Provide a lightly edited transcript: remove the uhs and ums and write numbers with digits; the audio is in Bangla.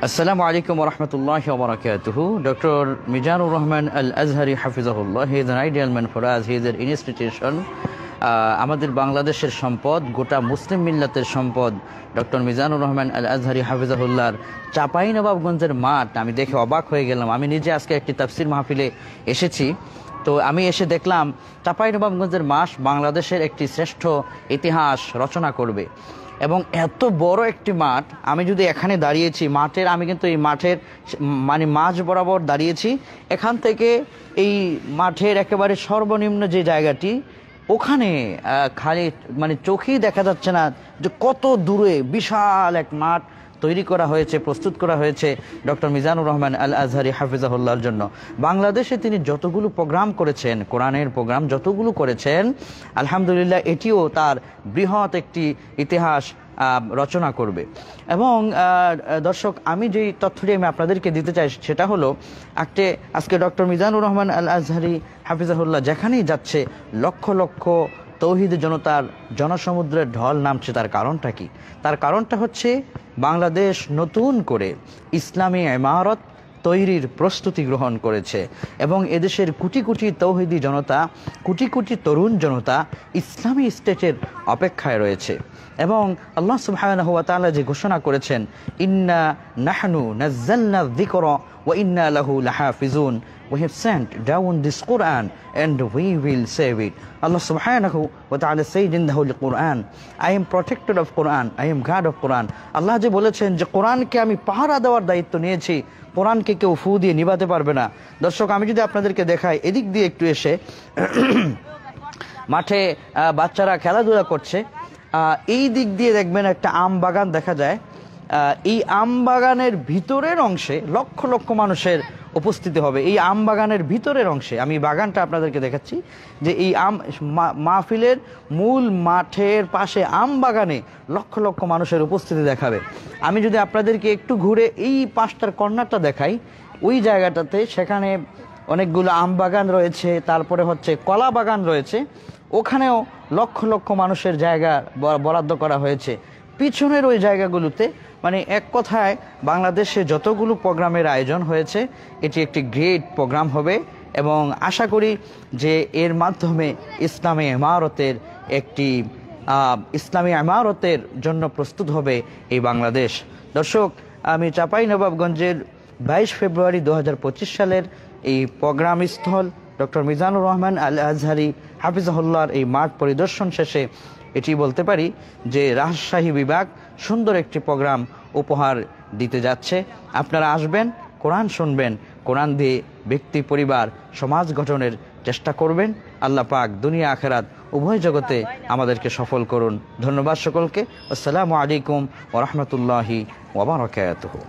Assalamu alaikum wa rahmatullahi wa barakatuhu. Dr. Mizanur Rahman Al-Azhari Hafizahullah, he is an ideal man for us. He is an institution. আমাদের বাংলাদেশের সম্পদ, গোটা মুসলিম মিল্লাতের সম্পদ ডক্টর মিজানুর রহমান আল আজহারি হাফিজাহুল্লাহর চাঁপাইনবাবগঞ্জের মাঠ আমি দেখে অবাক হয়ে গেলাম। আমি নিজে আজকে একটি তাফসির মাহফিলে এসেছি, তো আমি এসে দেখলাম চাঁপাইনবাবগঞ্জের মাঠ বাংলাদেশের একটি শ্রেষ্ঠ ইতিহাস রচনা করবে এবং এত বড় একটি মাঠ। আমি যদি এখানে দাঁড়িয়েছি মাঠের, আমি কিন্তু এই মাঠের মাঝ বরাবর দাঁড়িয়েছি। এখান থেকে এই মাঠের একেবারে সর্বনিম্ন যে জায়গাটি, ওখানে খালি চোখেই দেখা যাচ্ছে না যে কত দূরে বিশাল এক মাঠ তৈরি করা হয়েছে, প্রস্তুত করা হয়েছে ডক্টর মিজানুর রহমান আল আজহারি হাফিজাহুল্লাহর জন্য। বাংলাদেশে তিনি যতগুলো প্রোগ্রাম করেছেন, কোরআনের প্রোগ্রাম যতগুলো করেছেন, আলহামদুলিল্লাহ এটিও তার বৃহৎ একটি ইতিহাস রচনা করবে। এবং দর্শক, আমি যেই তথ্যটি আমি আপনাদেরকে দিতে চাই সেটা হলো, আজকে ডক্টর মিজানুর রহমান আল আজহারি হাফিজাহুল্লাহ যেখানেই যাচ্ছে লক্ষ লক্ষ তৌহিদ জনতার জনসমুদ্রের ঢল নামছে। তার কারণটা কি? তার কারণটা হচ্ছে বাংলাদেশ নতুন করে ইসলামী ইমারত তৈরির প্রস্তুতি গ্রহণ করেছে এবং এদেশের কোটি কোটি তৌহিদি জনতা, কোটি কোটি তরুণ জনতা ইসলামী স্টেটের অপেক্ষায় রয়েছে। এবং আল্লাহ সুবহানাহু ওয়া তাআলা যে ঘোষণা করেছেন, ইন্না নাহনু নাযালনা যিকরা ওয়া ইন্না লাহু লাহাফিজুন, we have sent down this Quran and we will save it. Allah subhanahu wa ta'ala said in the Holy Quran, I am protector of Quran, I am God of Quran. আল্লাহ যে বলেছেন যে কোরআনকে আমি পাহারা দেওয়ার দায়িত্ব নিয়েছি, কোরআনকে কেউ ফু দিয়ে নিভাতে পারবে না। দর্শক, আমি যদি আপনাদেরকে দেখাই, এদিক দিয়ে একটু এসে মাঠে বাচ্চারা খেলাধুলা করছে, এই দিক দিয়ে দেখবেন একটা আম বাগান দেখা যায়। এই আম বাগানের ভিতরের অংশে লক্ষ লক্ষ মানুষের উপস্থিতি হবে। এই আম বাগানের ভিতরের অংশে, আমি বাগানটা আপনাদেরকে দেখাচ্ছি, যে এই মাহফিলের মূল মাঠের পাশে আম বাগানে লক্ষ লক্ষ মানুষের উপস্থিতি দেখাবে। আমি যদি আপনাদেরকে একটু ঘুরে এই পাশটার কর্নারটা দেখাই, ওই জায়গাটাতে সেখানে অনেকগুলো আম বাগান রয়েছে, তারপরে হচ্ছে কলা বাগান রয়েছে, ওখানেও লক্ষ লক্ষ মানুষের জায়গা বরাদ্দ করা হয়েছে। পিছনের ওই জায়গাগুলোতে এক কথায় বাংলাদেশে যতগুলো প্রোগ্রামের আয়োজন হয়েছে, এটি একটি গ্রেট প্রোগ্রাম হবে এবং আশা করি যে এর মাধ্যমে ইসলামী ইমারতের জন্য প্রস্তুত হবে এই বাংলাদেশ। দর্শক, আমি চাঁপাইনবাবগঞ্জের 22 ফেব্রুয়ারি 2025 সালের এই প্রোগ্রাম স্থল ডক্টর মিজানুর রহমান আল আজহারি হাফিজাহুল্লাহর এই মাঠ পরিদর্শন শেষে এটি বলতে পারি যে রাজশাহী বিভাগ সুন্দর একটি প্রোগ্রাম উপহার দিতে যাচ্ছে। আপনারা আসবেন, কোরআন শুনবেন, কোরআন দিয়ে ব্যক্তি, পরিবার, সমাজ গঠনের চেষ্টা করবেন। আল্লাহ পাক দুনিয়া আখেরাত উভয় জগতে আমাদেরকে সফল করুন। ধন্যবাদ সকলকে। আসসালামু আলাইকুম ওয়া রাহমাতুল্লাহি ওয়া বারাকাতুহু।